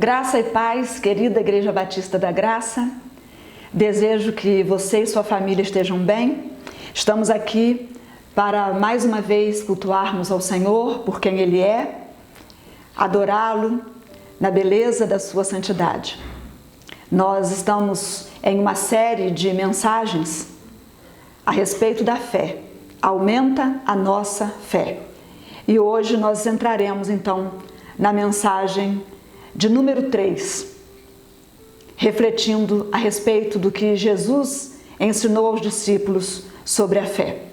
Graça e paz, querida Igreja Batista da Graça. Desejo que você e sua família estejam bem. Estamos aqui para mais uma vez cultuarmos ao Senhor por quem Ele é, adorá-lo na beleza da sua santidade. Nós estamos em uma série de mensagens a respeito da fé. Aumenta a nossa fé. E hoje nós entraremos então na mensagem de número 3, refletindo a respeito do que Jesus ensinou aos discípulos sobre a fé.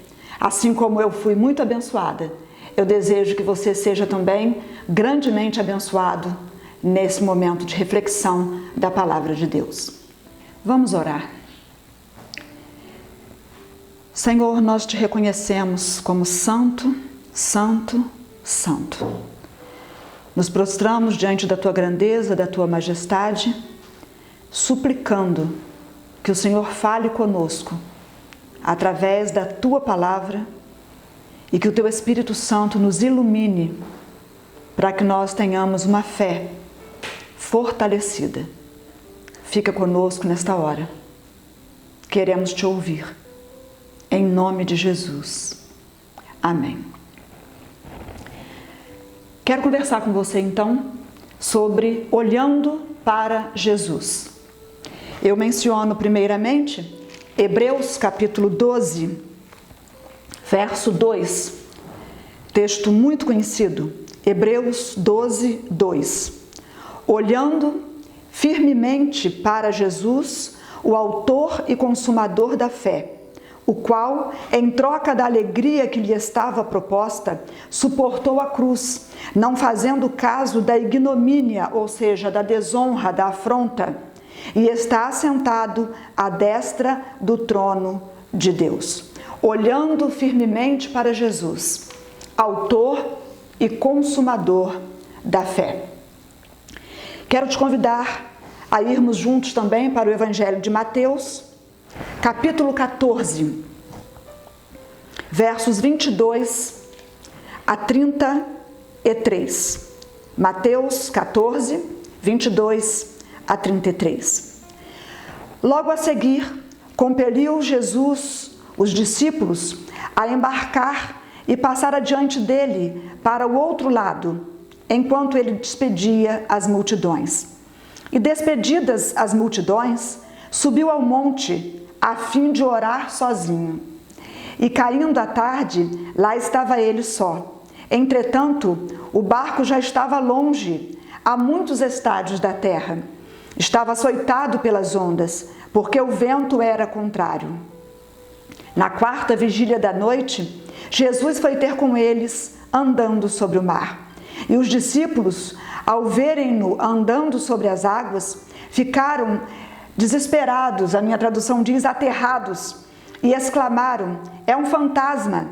Assim como eu fui muito abençoada, eu desejo que você seja também grandemente abençoado nesse momento de reflexão da Palavra de Deus. Vamos orar. Senhor, nós te reconhecemos como santo, santo, santo. Nos prostramos diante da tua grandeza, da tua majestade, suplicando que o Senhor fale conosco através da tua palavra e que o teu Espírito Santo nos ilumine para que nós tenhamos uma fé fortalecida. Fica conosco nesta hora. Queremos te ouvir. Em nome de Jesus. Amém. Quero conversar com você então sobre olhando para Jesus. Eu menciono primeiramente Hebreus capítulo 12, verso 2, texto muito conhecido, Hebreus 12, 2. Olhando firmemente para Jesus, o autor e consumador da fé, o qual, em troca da alegria que lhe estava proposta, suportou a cruz, não fazendo caso da ignomínia, ou seja, da desonra, da afronta, e está assentado à destra do trono de Deus. Olhando firmemente para Jesus, autor e consumador da fé. Quero te convidar a irmos juntos também para o Evangelho de Mateus, capítulo 14, versos 22 a 33. Mateus 14, 22 a 33. Logo a seguir, compeliu Jesus os discípulos a embarcar e passar adiante dele para o outro lado, enquanto ele despedia as multidões. E despedidas as multidões, subiu ao monte a fim de orar sozinho. E caindo a tarde, lá estava ele só. Entretanto, o barco já estava longe, a muitos estádios da terra. Estava açoitado pelas ondas, porque o vento era contrário. Na quarta vigília da noite, Jesus foi ter com eles, andando sobre o mar. E os discípulos, ao verem-no andando sobre as águas, ficaram desesperados, a minha tradução diz aterrados, e exclamaram: é um fantasma!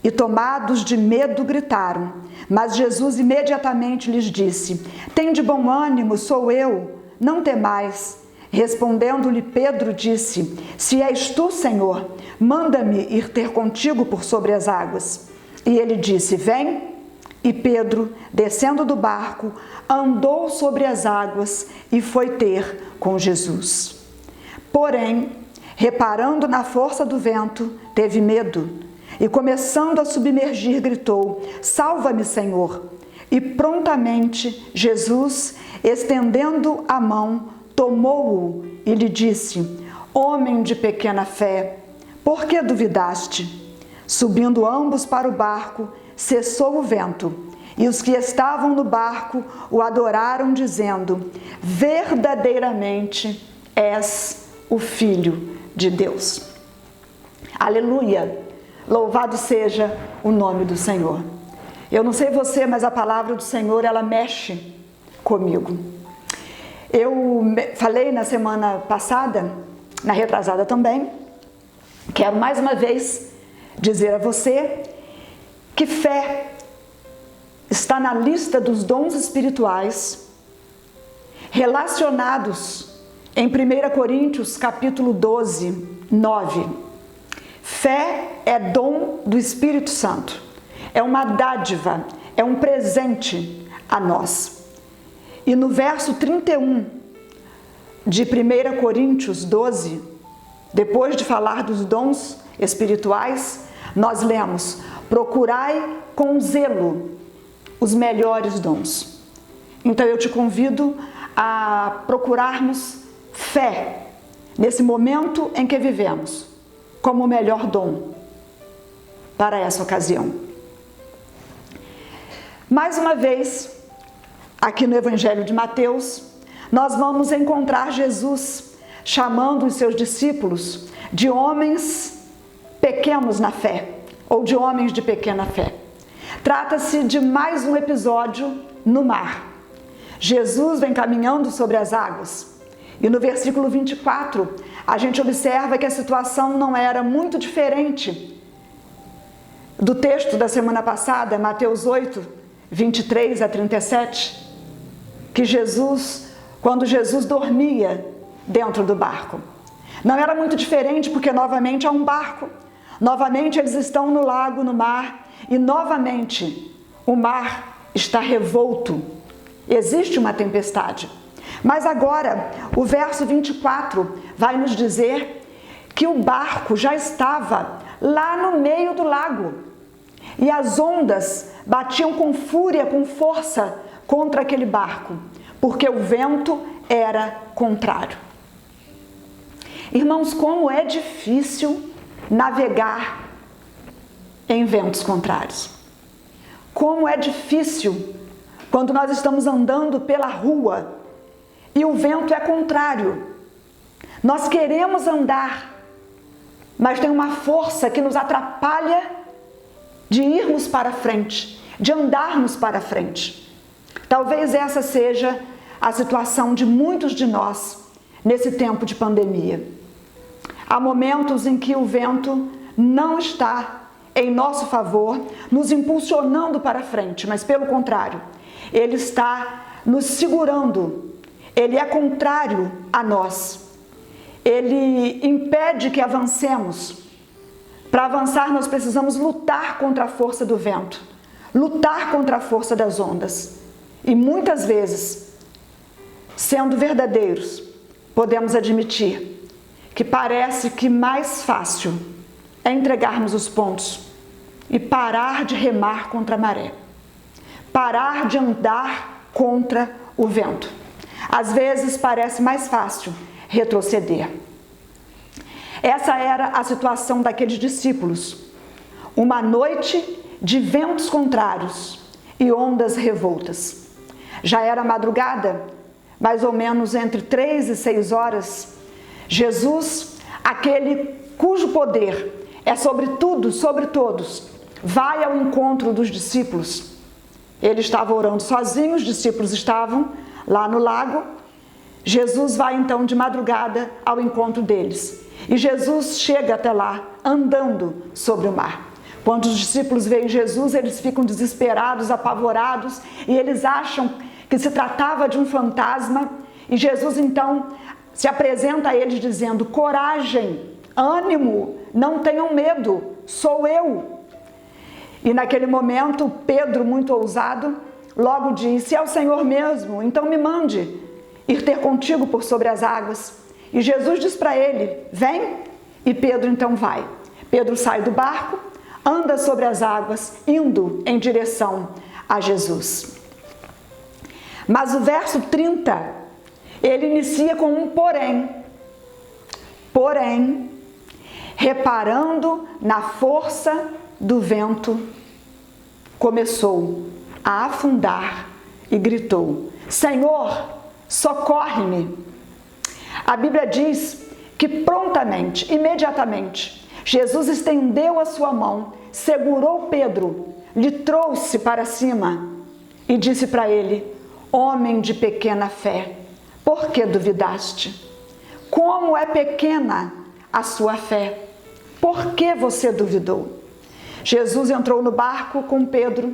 E tomados de medo gritaram. Mas Jesus imediatamente lhes disse: tende bom ânimo, sou eu, não temais. Respondendo-lhe Pedro disse: se és tu, Senhor, manda-me ir ter contigo por sobre as águas. E ele disse: vem. E Pedro, descendo do barco, andou sobre as águas e foi ter com Jesus. Porém, reparando na força do vento, teve medo e, começando a submergir, gritou: salva-me, Senhor! E prontamente Jesus, estendendo a mão, tomou-o e lhe disse: homem de pequena fé, por que duvidaste? Subindo ambos para o barco, cessou o vento, e os que estavam no barco o adoraram, dizendo: verdadeiramente és o Filho de Deus. Aleluia! Louvado seja o nome do Senhor. Eu não sei você, mas a palavra do Senhor, ela mexe comigo. Eu falei na semana passada, na retrasada também, quero mais uma vez dizer a você que fé está na lista dos dons espirituais relacionados em 1 Coríntios capítulo 12, 9. Fé é dom do Espírito Santo, é uma dádiva, é um presente a nós. E no verso 31 de 1 Coríntios 12, depois de falar dos dons espirituais, nós lemos: procurai com zelo os melhores dons. Então eu te convido a procurarmos fé nesse momento em que vivemos, como o melhor dom para essa ocasião. Mais uma vez, aqui no Evangelho de Mateus, nós vamos encontrar Jesus chamando os seus discípulos de homens pequenos na fé, ou de homens de pequena fé. Trata-se de mais um episódio no mar. Jesus vem caminhando sobre as águas e no versículo 24 a gente observa que a situação não era muito diferente do texto da semana passada, Mateus 8, 23 a 37, que quando Jesus dormia dentro do barco. Não era muito diferente porque novamente há um barco, novamente eles estão no lago, no mar, e novamente o mar está revolto, existe uma tempestade. Mas agora o verso 24 vai nos dizer que o barco já estava lá no meio do lago e as ondas batiam com fúria, com força contra aquele barco, porque o vento era contrário. Irmãos, como é difícil navegar em ventos contrários. Como é difícil quando nós estamos andando pela rua e o vento é contrário. Nós queremos andar, mas tem uma força que nos atrapalha de irmos para frente, de andarmos para frente. Talvez essa seja a situação de muitos de nós nesse tempo de pandemia. Há momentos em que o vento não está em nosso favor, nos impulsionando para frente, mas pelo contrário, ele está nos segurando, ele é contrário a nós, ele impede que avancemos. Para avançar, nós precisamos lutar contra a força do vento, lutar contra a força das ondas. E muitas vezes, sendo verdadeiros, podemos admitir que parece que mais fácil é entregarmos os pontos e parar de remar contra a maré, parar de andar contra o vento. Às vezes parece mais fácil retroceder. Essa era a situação daqueles discípulos. Uma noite de ventos contrários e ondas revoltas. Já era madrugada, mais ou menos entre 3 e 6 horas, Jesus, aquele cujo poder é sobre tudo, sobre todos, vai ao encontro dos discípulos. Ele estava orando sozinho, os discípulos estavam lá no lago. Jesus vai então de madrugada ao encontro deles. E Jesus chega até lá, andando sobre o mar. Quando os discípulos veem Jesus, eles ficam desesperados, apavorados, e eles acham que se tratava de um fantasma. E Jesus então se apresenta a eles dizendo: coragem, ânimo, não tenham medo, sou eu. E naquele momento, Pedro, muito ousado, logo disse: é o Senhor mesmo, então me mande ir ter contigo por sobre as águas. E Jesus diz para ele: vem, e Pedro então vai. Pedro sai do barco, anda sobre as águas, indo em direção a Jesus. Mas o verso 30, ele inicia com um porém. Porém, reparando na força do vento, começou a afundar e gritou: Senhor, socorre-me. A Bíblia diz que prontamente, imediatamente, Jesus estendeu a sua mão, segurou Pedro, lhe trouxe para cima e disse para ele: homem de pequena fé, por que duvidaste? Como é pequena a sua fé? Por que você duvidou? Jesus entrou no barco com Pedro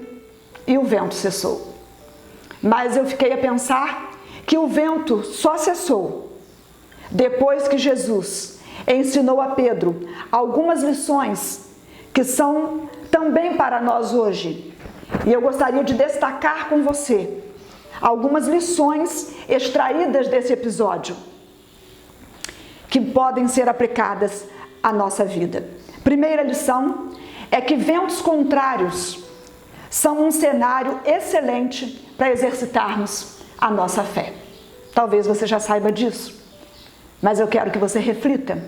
e o vento cessou. Mas eu fiquei a pensar que o vento só cessou depois que Jesus ensinou a Pedro algumas lições que são também para nós hoje. E eu gostaria de destacar com você algumas lições extraídas desse episódio que podem ser aplicadas à nossa vida. Primeira lição é que ventos contrários são um cenário excelente para exercitarmos a nossa fé. Talvez você já saiba disso, mas eu quero que você reflita.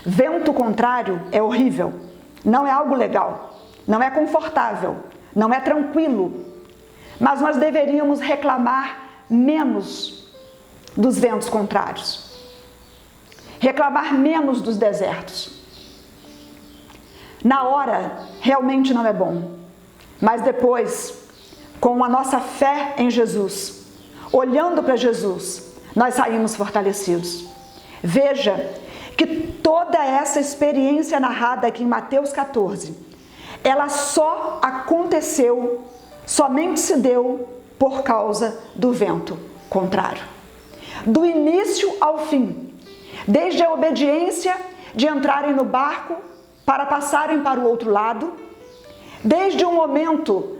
Vento contrário é horrível, não é algo legal, não é confortável, não é tranquilo, mas nós deveríamos reclamar menos dos ventos contrários, reclamar menos dos desertos. Na hora, realmente não é bom, mas depois, com a nossa fé em Jesus, olhando para Jesus, nós saímos fortalecidos. Veja que toda essa experiência narrada aqui em Mateus 14, ela só aconteceu, somente se deu por causa do vento contrário. Do início ao fim, desde a obediência de entrarem no barco para passarem para o outro lado, desde o momento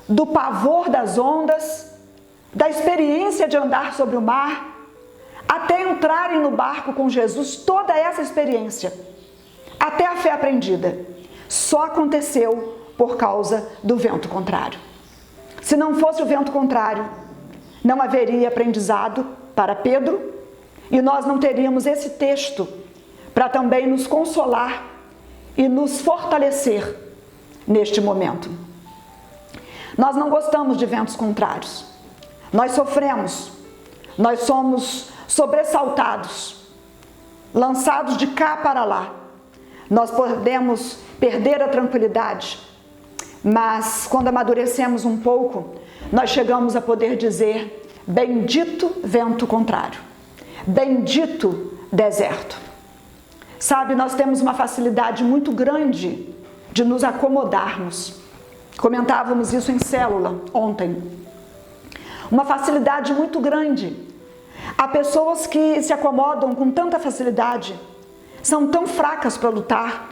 do pavor das ondas, da experiência de andar sobre o mar, até entrarem no barco com Jesus, toda essa experiência, até a fé aprendida, só aconteceu por causa do vento contrário. Se não fosse o vento contrário, não haveria aprendizado para Pedro e nós não teríamos esse texto para também nos consolar e nos fortalecer neste momento. Nós não gostamos de ventos contrários. Nós sofremos, nós somos sobressaltados, lançados de cá para lá. Nós podemos perder a tranquilidade, mas quando amadurecemos um pouco, nós chegamos a poder dizer: bendito vento contrário, bendito deserto. Sabe, nós temos uma facilidade muito grande de nos acomodarmos. Comentávamos isso em célula ontem. Uma facilidade muito grande. Há pessoas que se acomodam com tanta facilidade, são tão fracas para lutar,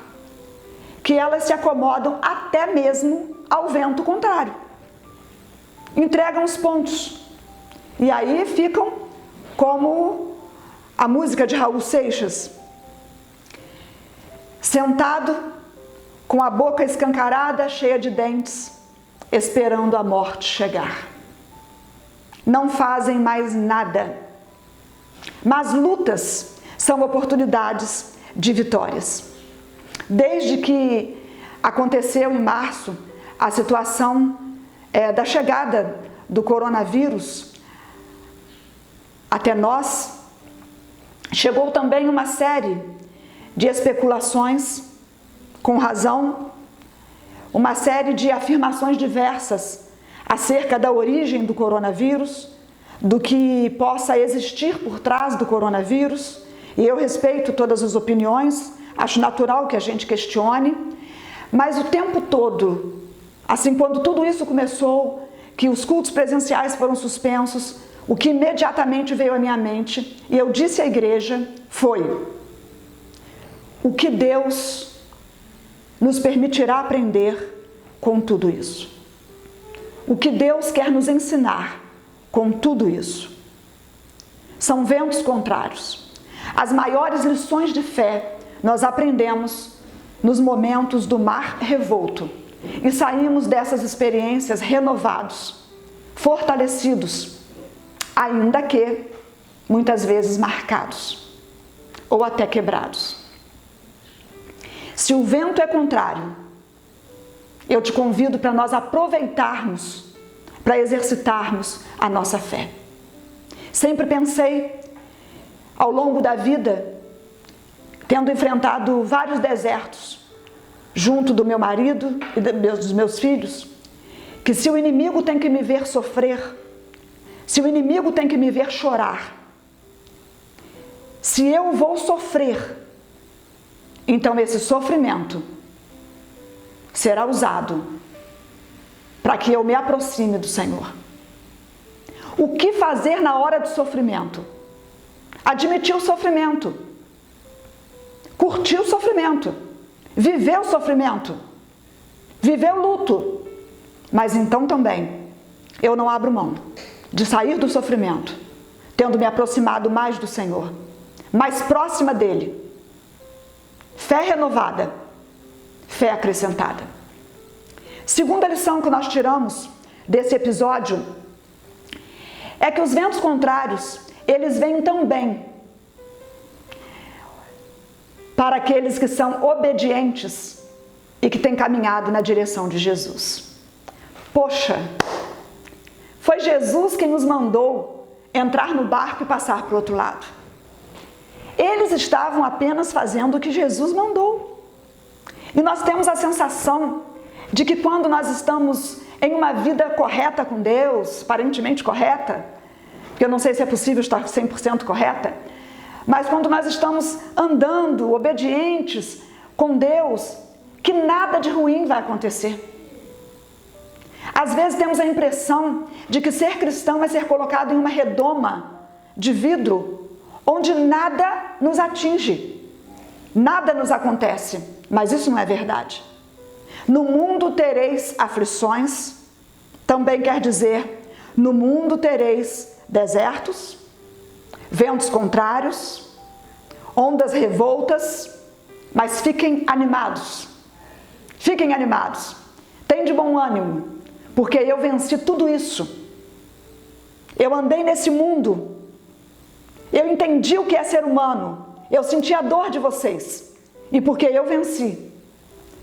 que elas se acomodam até mesmo ao vento contrário. Entregam os pontos. E aí ficam como a música de Raul Seixas, sentado com a boca escancarada, cheia de dentes, esperando a morte chegar. Não fazem mais nada. Mas lutas são oportunidades de vitórias. Desde que aconteceu em março a situação da chegada do coronavírus até nós, chegou também uma série de especulações, com razão, uma série de afirmações diversas acerca da origem do coronavírus, do que possa existir por trás do coronavírus, e eu respeito todas as opiniões, acho natural que a gente questione, mas o tempo todo, assim, quando tudo isso começou, que os cultos presenciais foram suspensos, o que imediatamente veio à minha mente, e eu disse à igreja, foi: o que Deus nos permitirá aprender com tudo isso? O que Deus quer nos ensinar com tudo isso? São ventos contrários. As maiores lições de fé nós aprendemos nos momentos do mar revolto e saímos dessas experiências renovados, fortalecidos, ainda que muitas vezes marcados ou até quebrados. Se o vento é contrário, eu te convido para nós aproveitarmos, para exercitarmos a nossa fé. Sempre pensei, ao longo da vida, tendo enfrentado vários desertos, junto do meu marido e dos meus filhos, que se o inimigo tem que me ver sofrer, se o inimigo tem que me ver chorar, se eu vou sofrer, então esse sofrimento será usado para que eu me aproxime do Senhor. O que fazer na hora do sofrimento? Admitir o sofrimento, curtir o sofrimento, viver o sofrimento, viver o luto, mas então também eu não abro mão, de sair do sofrimento, tendo me aproximado mais do Senhor, mais próxima dele. Fé renovada, fé acrescentada. Segunda lição que nós tiramos desse episódio é que os ventos contrários, eles vêm também para aqueles que são obedientes e que têm caminhado na direção de Jesus. Poxa, foi Jesus quem nos mandou entrar no barco e passar para o outro lado. Eles estavam apenas fazendo o que Jesus mandou. E nós temos a sensação de que quando nós estamos em uma vida correta com Deus, aparentemente correta, porque eu não sei se é possível estar 100% correta, mas quando nós estamos andando, obedientes com Deus, que nada de ruim vai acontecer. Às vezes temos a impressão de que ser cristão é ser colocado em uma redoma de vidro, onde nada nos atinge, nada nos acontece, mas isso não é verdade. No mundo tereis aflições, também quer dizer, no mundo tereis desertos, ventos contrários, ondas revoltas, mas fiquem animados, tenham de bom ânimo, porque eu venci tudo isso, eu andei nesse mundo, eu entendi o que é ser humano, eu senti a dor de vocês, e porque eu venci,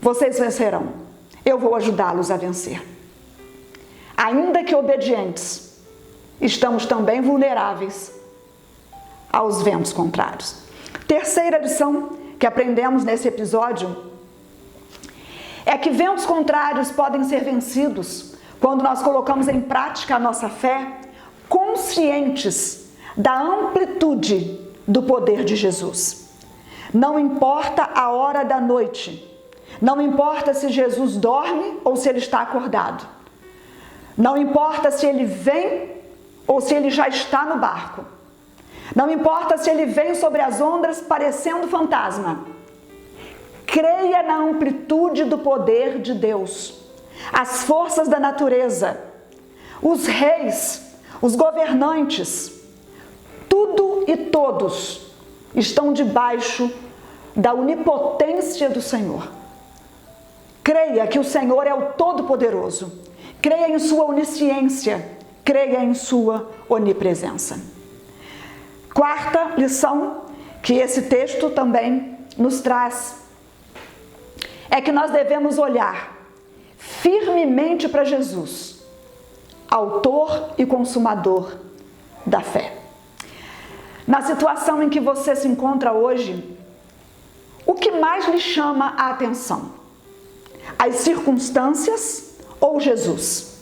vocês vencerão, eu vou ajudá-los a vencer. Ainda que obedientes, estamos também vulneráveis aos ventos contrários. Terceira lição que aprendemos nesse episódio é que ventos contrários podem ser vencidos quando nós colocamos em prática a nossa fé, conscientes da amplitude do poder de Jesus. Não importa a hora da noite, não importa se Jesus dorme ou se ele está acordado, não importa se ele vem ou se ele já está no barco, não importa se ele vem sobre as ondas parecendo fantasma, creia na amplitude do poder de Deus. As forças da natureza, os reis, os governantes, tudo e todos estão debaixo da onipotência do Senhor. Creia que o Senhor é o Todo-Poderoso. Creia em sua onisciência. Creia em sua onipresença. Quarta lição que esse texto também nos traz é que nós devemos olhar firmemente para Jesus, autor e consumador da fé. Na situação em que você se encontra hoje, o que mais lhe chama a atenção? As circunstâncias ou Jesus?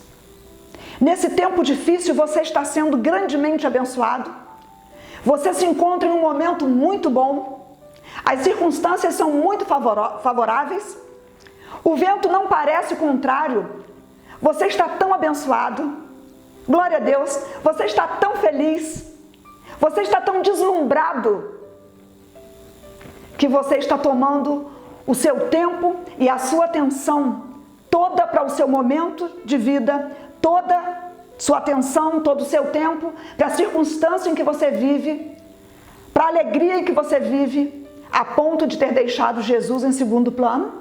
Nesse tempo difícil, você está sendo grandemente abençoado? Você se encontra em um momento muito bom? As circunstâncias são muito favoráveis? O vento não parece o contrário? Você está tão abençoado? Glória a Deus! Você está tão feliz? Você está tão deslumbrado que você está tomando o seu tempo e a sua atenção toda para o seu momento de vida, toda sua atenção, todo o seu tempo para a circunstância em que você vive, para a alegria em que você vive, a ponto de ter deixado Jesus em segundo plano?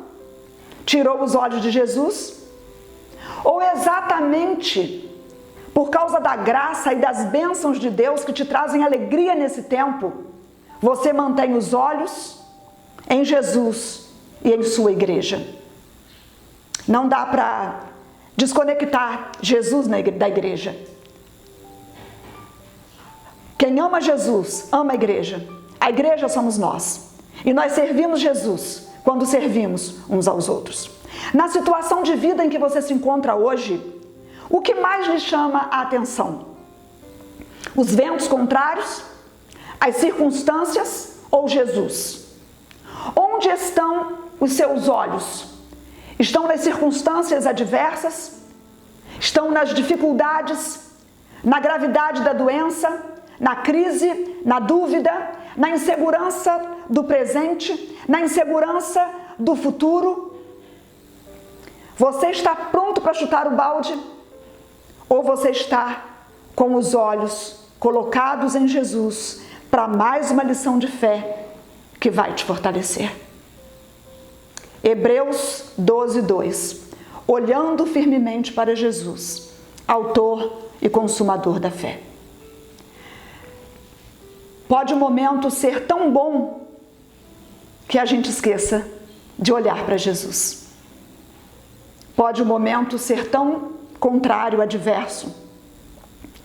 Tirou os olhos de Jesus? Ou exatamente por causa da graça e das bênçãos de Deus que te trazem alegria nesse tempo, você mantém os olhos em Jesus e em sua igreja? Não dá para desconectar Jesus da igreja. Quem ama Jesus, ama a igreja. A igreja somos nós. E nós servimos Jesus quando servimos uns aos outros. Na situação de vida em que você se encontra hoje, o que mais lhe chama a atenção? Os ventos contrários? As circunstâncias ou Jesus? Onde estão os seus olhos? Estão nas circunstâncias adversas? Estão nas dificuldades? Na gravidade da doença? Na crise? Na dúvida? Na insegurança do presente? Na insegurança do futuro? Você está pronto para chutar o balde? Ou você está com os olhos colocados em Jesus para mais uma lição de fé que vai te fortalecer. Hebreus 12, 2. Olhando firmemente para Jesus, autor e consumador da fé. Pode um momento ser tão bom que a gente esqueça de olhar para Jesus. Pode um momento ser tão contrário, adverso,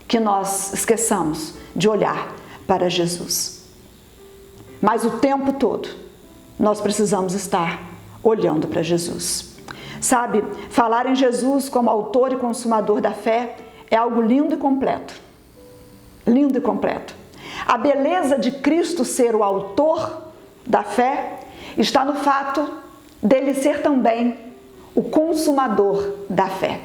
que nós esqueçamos de olhar para Jesus. Mas o tempo todo nós precisamos estar olhando para Jesus. Sabe, falar em Jesus como autor e consumador da fé é algo lindo e completo. Lindo e completo. A beleza de Cristo ser o autor da fé está no fato dele ser também o consumador da fé.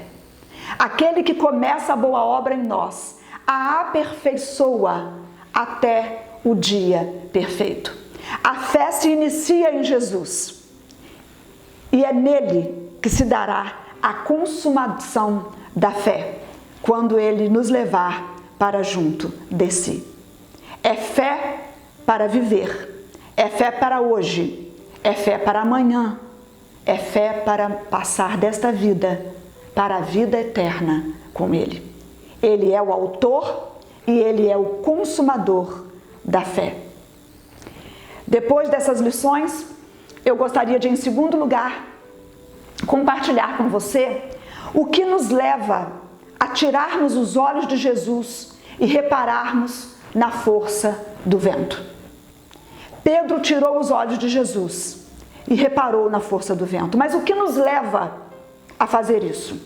Aquele que começa a boa obra em nós, a aperfeiçoa até o dia perfeito. A fé se inicia em Jesus e é nele que se dará a consumação da fé, quando ele nos levar para junto de si. É fé para viver, é fé para hoje, é fé para amanhã, é fé para passar desta vida para a vida eterna com ele. Ele é o autor e ele é o consumador da fé. Depois dessas lições, eu gostaria de, em segundo lugar, compartilhar com você o que nos leva a tirarmos os olhos de Jesus e repararmos na força do vento. Pedro tirou os olhos de Jesus e reparou na força do vento. Mas o que nos leva a fazer isso?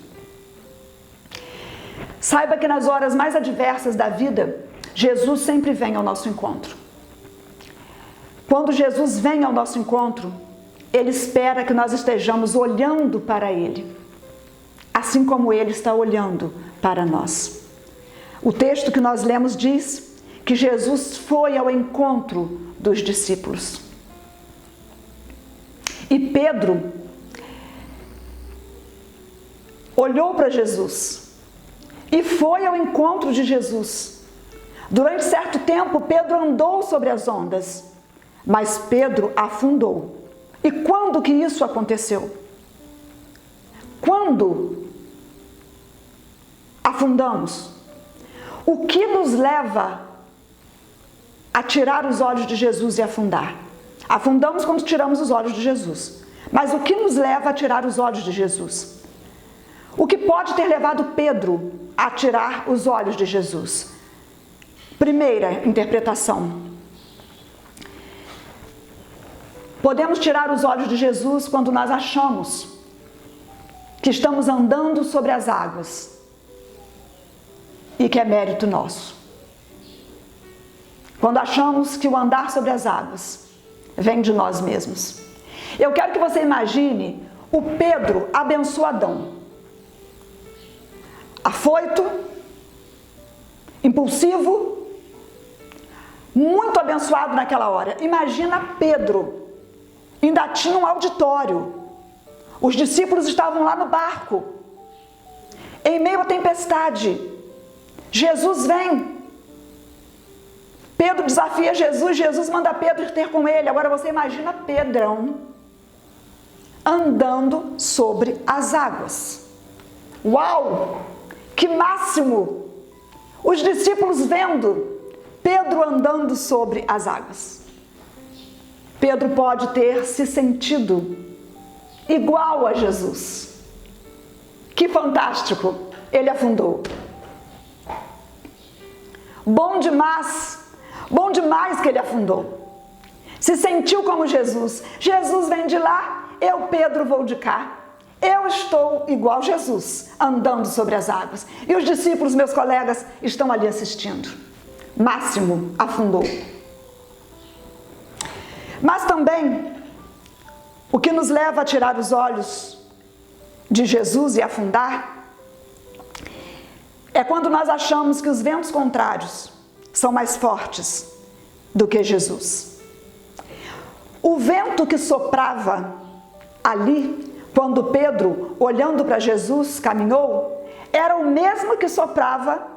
Saiba que nas horas mais adversas da vida, Jesus sempre vem ao nosso encontro. Quando Jesus vem ao nosso encontro, Ele espera que nós estejamos olhando para Ele, assim como Ele está olhando para nós. O texto que nós lemos diz que Jesus foi ao encontro dos discípulos. E Pedro olhou para Jesus e foi ao encontro de Jesus. Durante certo tempo, Pedro andou sobre as ondas, mas Pedro afundou. E quando que isso aconteceu? Quando afundamos? O que nos leva a tirar os olhos de Jesus e afundar? Afundamos quando tiramos os olhos de Jesus. Mas o que nos leva a tirar os olhos de Jesus? O que pode ter levado Pedro a tirar os olhos de Jesus? Primeira interpretação. Podemos tirar os olhos de Jesus quando nós achamos que estamos andando sobre as águas e que é mérito nosso. Quando achamos que o andar sobre as águas vem de nós mesmos. Eu quero que você imagine o Pedro abençoadão, afoito, impulsivo, muito abençoado naquela hora. Imagina Pedro, ainda tinha um auditório, os discípulos estavam lá no barco, em meio à tempestade, Jesus vem, Pedro desafia Jesus, Jesus manda Pedro ter com ele. Agora você imagina Pedrão andando sobre as águas. Uau! Que máximo! Os discípulos vendo Pedro andando sobre as águas. Pedro pode ter se sentido igual a Jesus. Que fantástico! Ele afundou. Bom demais que ele afundou. Se sentiu como Jesus. Jesus vem de lá, eu, Pedro, vou de cá. Eu estou igual Jesus, andando sobre as águas. E os discípulos, meus colegas, estão ali assistindo. Máximo afundou. Mas também, o que nos leva a tirar os olhos de Jesus e afundar, é quando nós achamos que os ventos contrários são mais fortes do que Jesus. O vento que soprava ali, quando Pedro, olhando para Jesus, caminhou, era o mesmo que soprava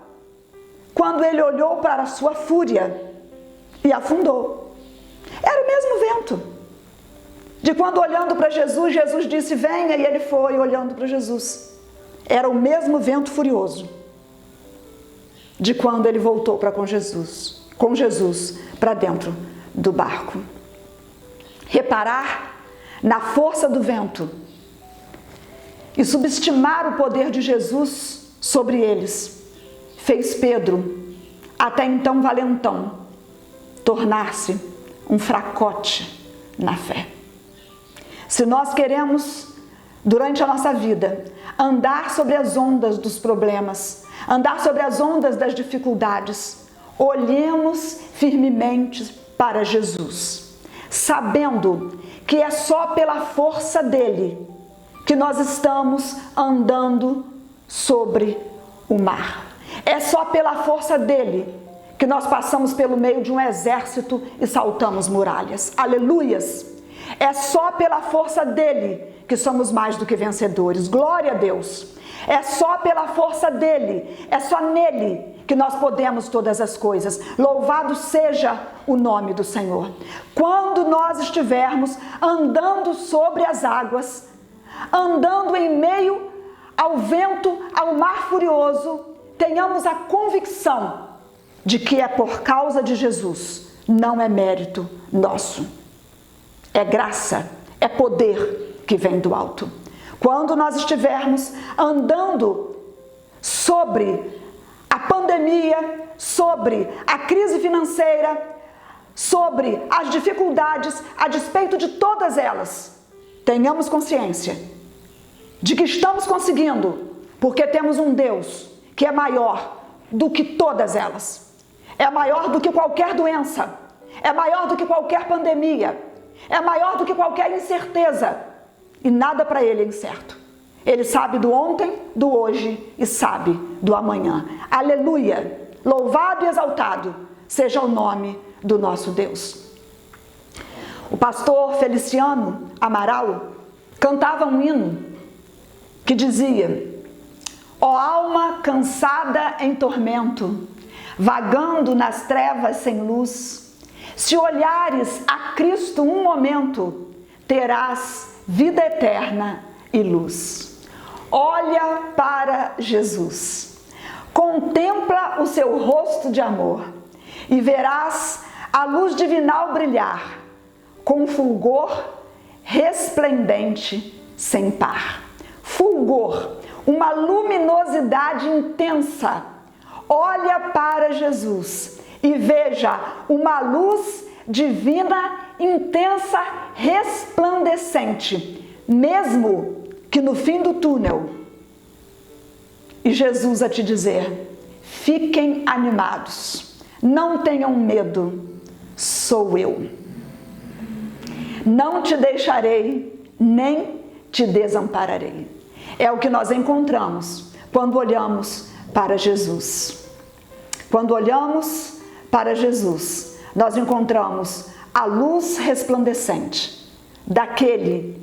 quando ele olhou para a sua fúria e afundou. Era o mesmo vento de quando, olhando para Jesus, Jesus disse: venha, e ele foi olhando para Jesus. Era o mesmo vento furioso de quando ele voltou com Jesus para dentro do barco. Reparar na força do vento e subestimar o poder de Jesus sobre eles fez Pedro, até então valentão, tornar-se um fracote na fé. Se nós queremos, durante a nossa vida, andar sobre as ondas dos problemas, andar sobre as ondas das dificuldades, olhemos firmemente para Jesus, sabendo que é só pela força dele que nós estamos andando sobre o mar. É só pela força dele que nós passamos pelo meio de um exército e saltamos muralhas. Aleluias! É só pela força dele que somos mais do que vencedores. Glória a Deus! É só pela força dele, é só nele que nós podemos todas as coisas. Louvado seja o nome do Senhor. Quando nós estivermos andando sobre as águas, andando em meio ao vento, ao mar furioso, tenhamos a convicção de que é por causa de Jesus, não é mérito nosso. É graça, é poder que vem do alto. Quando nós estivermos andando sobre a pandemia, sobre a crise financeira, sobre as dificuldades, a despeito de todas elas, tenhamos consciência de que estamos conseguindo, porque temos um Deus que é maior do que todas elas. É maior do que qualquer doença, é maior do que qualquer pandemia, é maior do que qualquer incerteza, e nada para ele é incerto. Ele sabe do ontem, do hoje e sabe do amanhã. Aleluia! Louvado e exaltado seja o nome do nosso Deus. O pastor Feliciano Amaral cantava um hino que dizia: ó alma cansada em tormento, vagando nas trevas sem luz, se olhares a Cristo um momento, terás vida eterna e luz. Olha para Jesus, contempla o seu rosto de amor e verás a luz divinal brilhar com fulgor resplendente sem par. Fulgor, uma luminosidade intensa. Olha para Jesus e veja uma luz divina, intensa, resplandecente, mesmo que no fim do túnel, e Jesus a te dizer: fiquem animados, não tenham medo, sou eu. Não te deixarei, nem te desampararei. É o que nós encontramos quando olhamos para Jesus. Quando olhamos para Jesus, nós encontramos a luz resplandecente daquele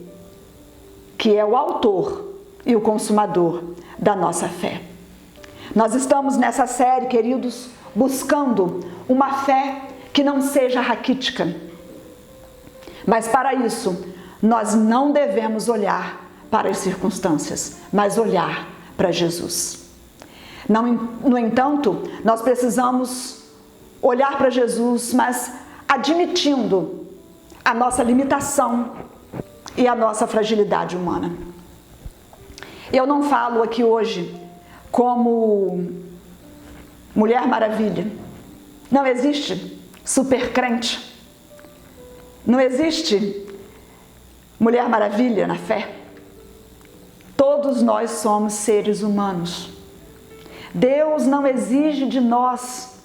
que é o autor e o consumador da nossa fé. Nós estamos nessa série, queridos, buscando uma fé que não seja raquítica. Mas para isso, nós não devemos olhar para as circunstâncias, mas olhar para Jesus. No entanto, nós precisamos olhar para Jesus, mas admitindo a nossa limitação e a nossa fragilidade humana. Eu não falo aqui hoje como Mulher Maravilha. Não existe super crente. Não existe Mulher Maravilha na fé. Todos nós somos seres humanos. Deus não exige de nós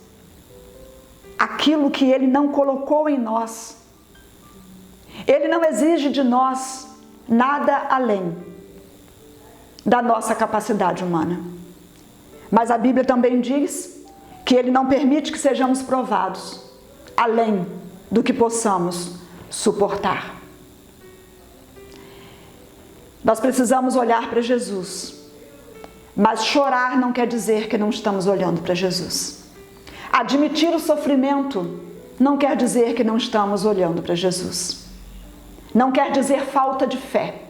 aquilo que Ele não colocou em nós. Ele não exige de nós nada além da nossa capacidade humana. Mas a Bíblia também diz que Ele não permite que sejamos provados além do que possamos suportar. Nós precisamos olhar para Jesus, mas chorar não quer dizer que não estamos olhando para Jesus. Admitir o sofrimento não quer dizer que não estamos olhando para Jesus. Não quer dizer falta de fé.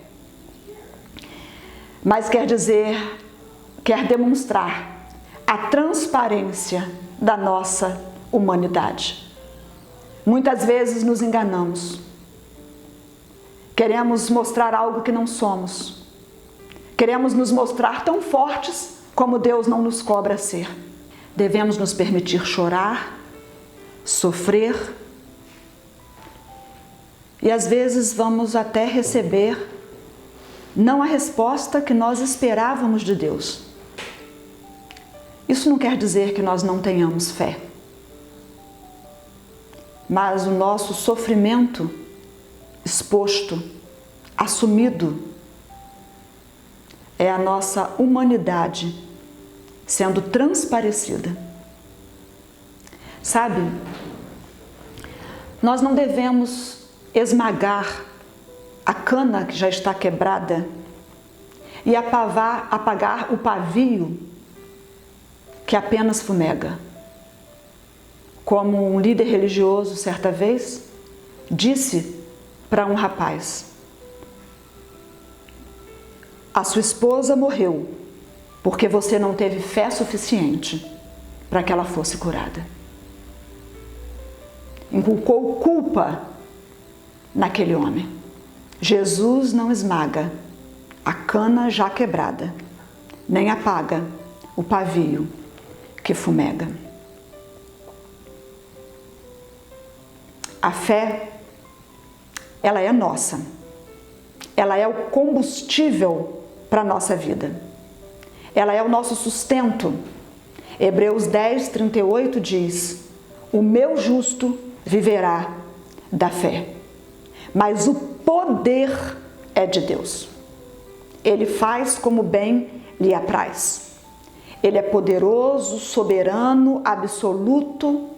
Mas quer demonstrar a transparência da nossa humanidade. Muitas vezes nos enganamos. Queremos mostrar algo que não somos. Queremos nos mostrar tão fortes como Deus não nos cobra ser. Devemos nos permitir chorar, sofrer, e às vezes vamos até receber não a resposta que nós esperávamos de Deus. Isso não quer dizer que nós não tenhamos fé, mas o nosso sofrimento exposto, assumido, é a nossa humanidade sendo transparecida. Sabe, nós não devemos esmagar a cana que já está quebrada e apagar o pavio que apenas fumega. Como um líder religioso, certa vez, disse para um rapaz: a sua esposa morreu porque você não teve fé suficiente para que ela fosse curada. Inculcou culpa naquele homem. Jesus não esmaga a cana já quebrada, nem apaga o pavio que fumega. A fé, ela é nossa. Ela é o combustível para a nossa vida. Ela é o nosso sustento. Hebreus 10, 38 diz: o meu justo viverá da fé. Mas o poder é de Deus. Ele faz como bem lhe apraz. Ele é poderoso, soberano, absoluto.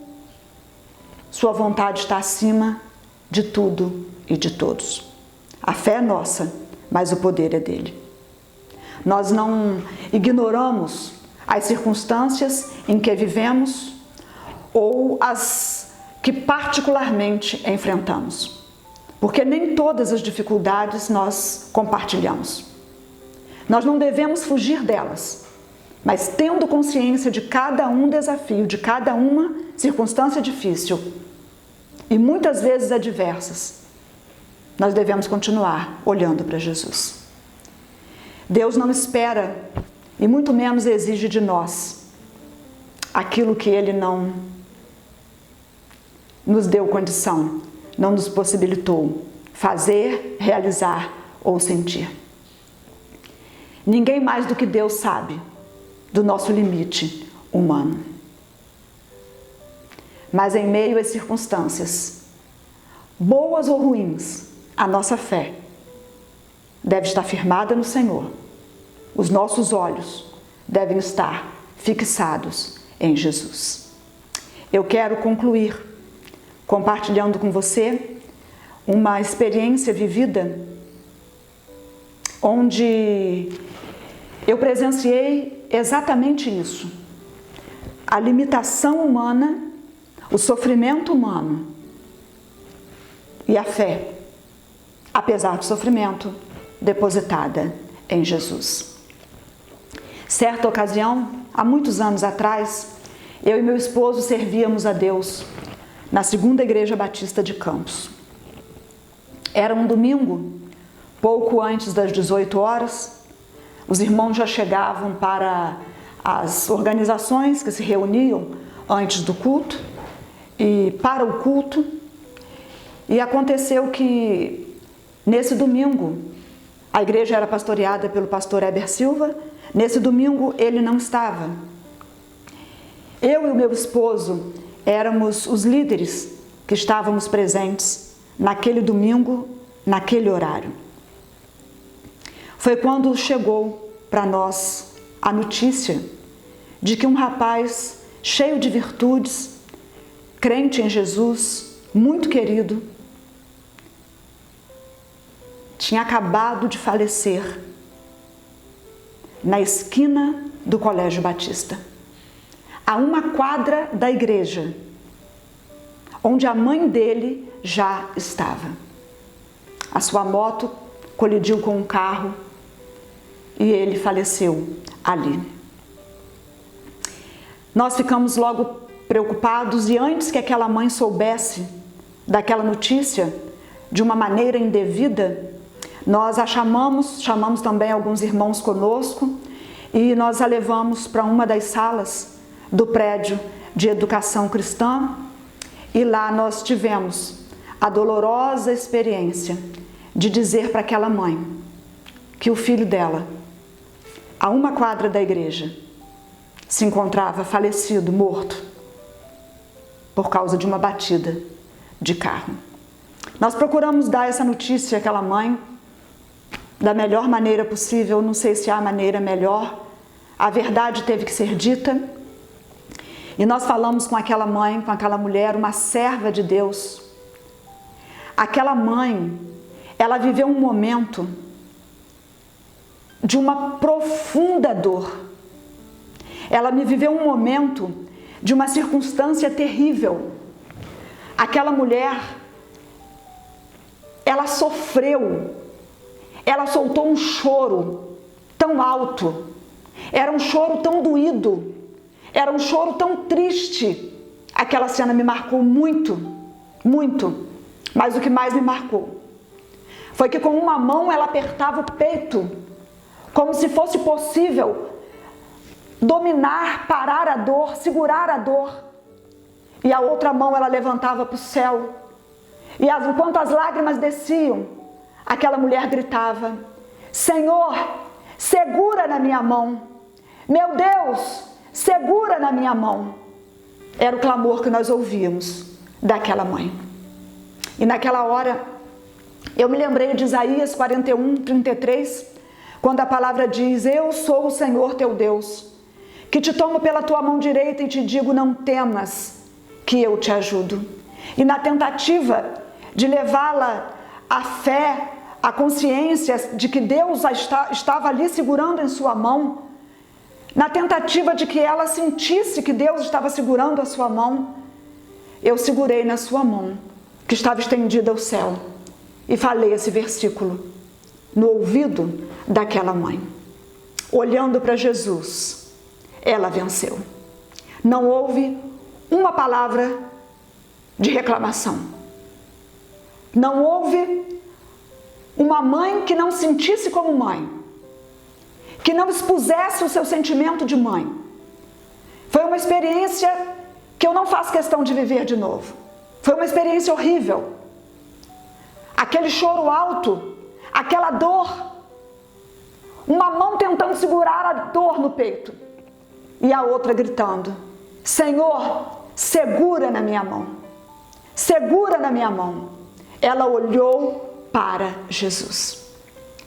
Sua vontade está acima de tudo e de todos. A fé é nossa, mas o poder é dele. Nós não ignoramos as circunstâncias em que vivemos ou as que particularmente enfrentamos, porque nem todas as dificuldades nós compartilhamos. Nós não devemos fugir delas, mas tendo consciência de cada um desafio, de cada uma circunstância difícil e muitas vezes adversas, nós devemos continuar olhando para Jesus. Deus não espera e muito menos exige de nós aquilo que Ele não nos deu condição, não nos possibilitou fazer, realizar ou sentir. Ninguém mais do que Deus sabe do nosso limite humano. Mas em meio às circunstâncias, boas ou ruins, a nossa fé deve estar firmada no Senhor. Os nossos olhos devem estar fixados em Jesus. Eu quero concluir compartilhando com você uma experiência vivida onde eu presenciei exatamente isso. A limitação humana, o sofrimento humano e a fé, apesar do sofrimento, depositada em Jesus. Certa ocasião, há muitos anos atrás, eu e meu esposo servíamos a Deus na Segunda Igreja Batista de Campos. Era um domingo, pouco antes das 18 horas, os irmãos já chegavam para as organizações que se reuniam antes do culto e para o culto, e aconteceu que nesse domingo a igreja era pastoreada pelo pastor Heber Silva. Nesse domingo ele não estava. Eu e o meu esposo éramos os líderes que estávamos presentes naquele domingo, naquele horário. Foi quando chegou para nós a notícia de que um rapaz cheio de virtudes, crente em Jesus, muito querido, tinha acabado de falecer na esquina do Colégio Batista. a uma quadra da igreja, onde a mãe dele já estava. A sua moto colidiu com um carro e ele faleceu ali. Nós ficamos logo preocupados e antes que aquela mãe soubesse daquela notícia de uma maneira indevida, nós chamamos também alguns irmãos conosco e nós a levamos para uma das salas do prédio de educação cristã e lá nós tivemos a dolorosa experiência de dizer para aquela mãe que o filho dela, a uma quadra da igreja, se encontrava falecido, morto, por causa de uma batida de carro. Nós procuramos dar essa notícia àquela mãe da melhor maneira possível, não sei se há maneira melhor, a verdade teve que ser dita, e nós falamos com aquela mãe, com aquela mulher, uma serva de Deus. Aquela mãe, ela viveu um momento de uma profunda dor. Ela me viveu um momento de uma circunstância terrível. Aquela mulher, ela sofreu, ela soltou um choro tão alto, era um choro tão doído, era um choro tão triste. Aquela cena me marcou muito, muito, mas o que mais me marcou foi que com uma mão ela apertava o peito, como se fosse possível dominar, parar a dor, segurar a dor, e a outra mão ela levantava para o céu, e enquanto as lágrimas desciam, aquela mulher gritava: Senhor, segura na minha mão, meu Deus, segura na minha mão. Era o clamor que nós ouvíamos daquela mãe. E naquela hora, eu me lembrei de Isaías 41:33, quando a palavra diz: eu sou o Senhor teu Deus, que te tomo pela tua mão direita e te digo, não temas, que eu te ajudo. E na tentativa de levá-la à fé, à consciência de que Deus estava ali segurando em sua mão, na tentativa de que ela sentisse que Deus estava segurando a sua mão, eu segurei na sua mão, que estava estendida ao céu, e falei esse versículo no ouvido daquela mãe. Olhando para Jesus, ela venceu. Não houve uma palavra de reclamação. Não houve uma mãe que não sentisse como mãe, que não expusesse o seu sentimento de mãe. Foi uma experiência que eu não faço questão de viver de novo. Foi uma experiência horrível. Aquele choro alto, aquela dor, uma mão tentando segurar a dor no peito e a outra gritando: Senhor, segura na minha mão, segura na minha mão. Ela olhou para Jesus.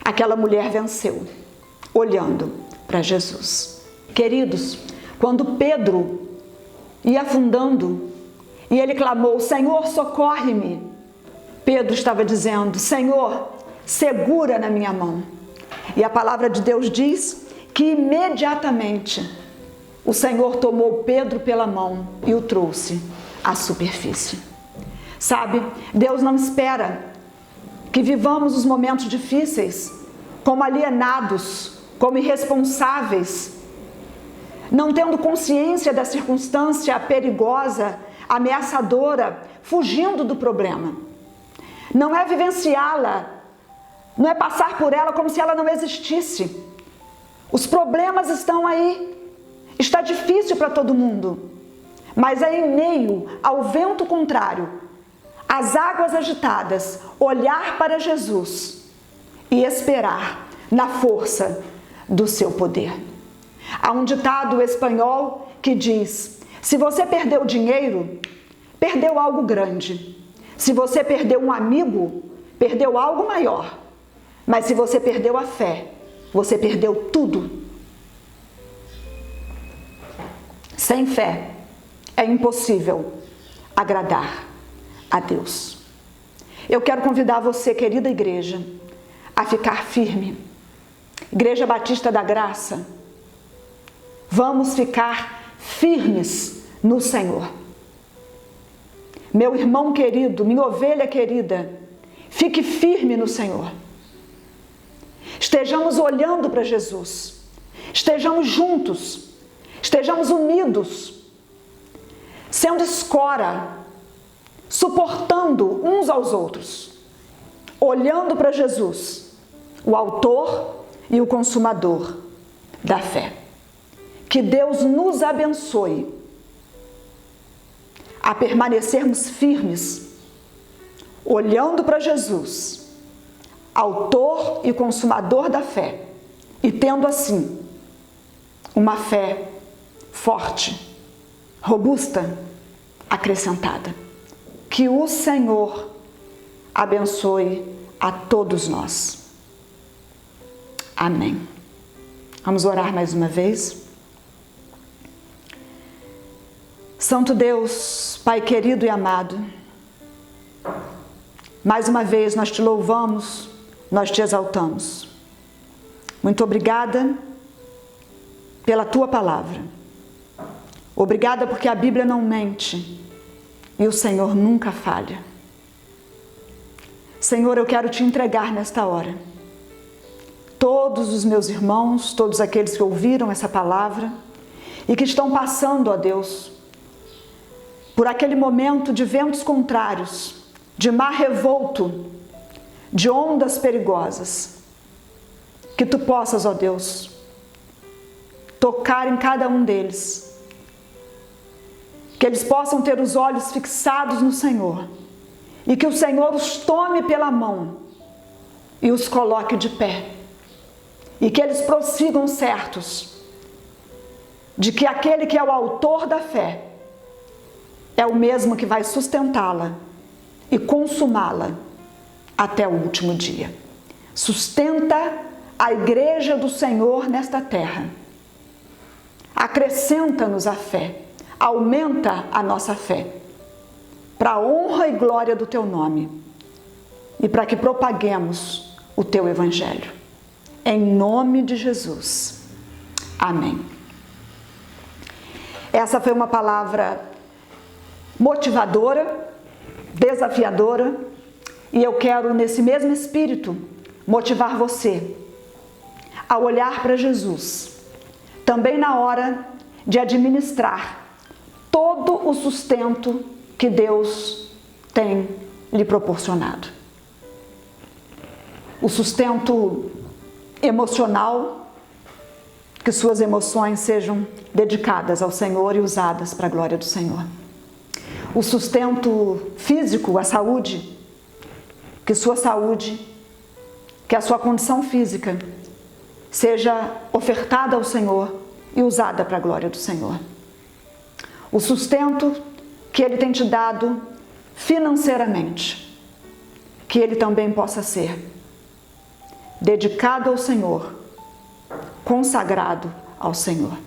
Aquela mulher venceu, olhando para Jesus. Queridos, quando Pedro ia afundando e ele clamou: Senhor, socorre-me, Pedro estava dizendo: Senhor, segura na minha mão. E a palavra de Deus diz que imediatamente o Senhor tomou Pedro pela mão e o trouxe à superfície. Sabe, Deus não espera que vivamos os momentos difíceis como alienados, como irresponsáveis, não tendo consciência da circunstância perigosa, ameaçadora, fugindo do problema. Não é vivenciá-la, não é passar por ela como se ela não existisse. Os problemas estão aí, está difícil para todo mundo, mas é em meio ao vento contrário, às águas agitadas, olhar para Jesus e esperar na força do seu poder. Há um ditado espanhol que diz: se você perdeu dinheiro, perdeu algo grande. Se você perdeu um amigo, perdeu algo maior. Mas se você perdeu a fé, você perdeu tudo. Sem fé, é impossível agradar a Deus. Eu quero convidar você, querida igreja, a ficar firme. Igreja Batista da Graça, vamos ficar firmes no Senhor. Meu irmão querido, minha ovelha querida, fique firme no Senhor. Estejamos olhando para Jesus, estejamos juntos, estejamos unidos, sendo escora, suportando uns aos outros, olhando para Jesus, o autor e o consumador da fé. Que Deus nos abençoe a permanecermos firmes, olhando para Jesus, autor e consumador da fé, e tendo assim uma fé forte, robusta, acrescentada. Que o Senhor abençoe a todos nós. Amém. Vamos orar mais uma vez. Santo Deus, Pai querido e amado, mais uma vez nós te louvamos, nós te exaltamos. Muito obrigada pela tua palavra. Obrigada porque a Bíblia não mente e o Senhor nunca falha. Senhor, eu quero te entregar nesta hora todos os meus irmãos, todos aqueles que ouviram essa palavra e que estão passando, ó Deus, por aquele momento de ventos contrários, de mar revolto, de ondas perigosas. Que tu possas, ó Deus, tocar em cada um deles. Que eles possam ter os olhos fixados no Senhor. E que o Senhor os tome pela mão e os coloque de pé. E que eles prossigam certos de que aquele que é o autor da fé é o mesmo que vai sustentá-la e consumá-la até o último dia. Sustenta a igreja do Senhor nesta terra. Acrescenta-nos a fé, aumenta a nossa fé, para a honra e glória do teu nome e para que propaguemos o teu evangelho. Em nome de Jesus. Amém. Essa foi uma palavra motivadora, desafiadora, e eu quero, nesse mesmo espírito, motivar você a olhar para Jesus, também na hora de administrar todo o sustento que Deus tem lhe proporcionado. O sustento emocional, que suas emoções sejam dedicadas ao Senhor e usadas para a glória do Senhor. O sustento físico, a saúde, que sua saúde, que a sua condição física seja ofertada ao Senhor e usada para a glória do Senhor. O sustento que Ele tem te dado financeiramente, que ele também possa ser dedicado ao Senhor, consagrado ao Senhor.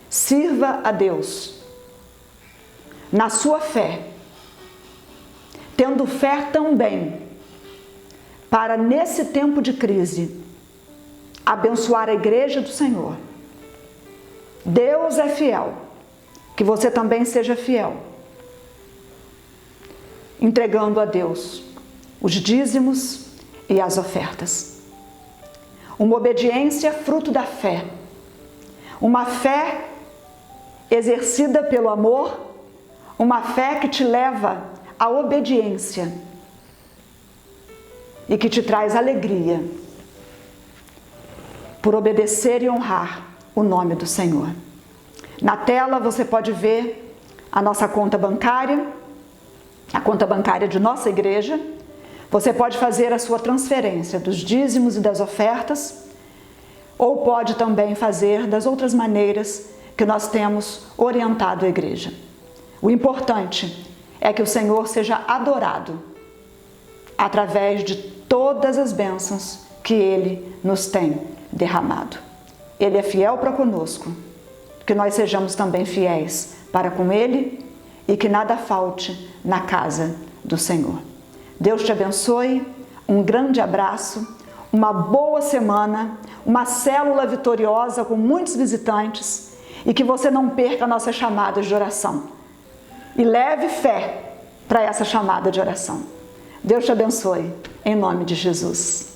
Sirva a Deus na sua fé, tendo fé também para, nesse tempo de crise, abençoar a igreja do Senhor. Deus é fiel, que você também seja fiel, entregando a Deus os dízimos e as ofertas. Uma obediência fruto da fé, uma fé exercida pelo amor, uma fé que te leva à obediência e que te traz alegria por obedecer e honrar o nome do Senhor. Na tela você pode ver a nossa conta bancária, a conta bancária de nossa igreja. Você pode fazer a sua transferência dos dízimos e das ofertas, ou pode também fazer das outras maneiras que nós temos orientado a igreja. O importante é que o Senhor seja adorado através de todas as bênçãos que Ele nos tem derramado. Ele é fiel para conosco, que nós sejamos também fiéis para com Ele e que nada falte na casa do Senhor. Deus te abençoe, um grande abraço, uma boa semana, uma célula vitoriosa com muitos visitantes e que você não perca nossas chamadas de oração. E leve fé para essa chamada de oração. Deus te abençoe, em nome de Jesus.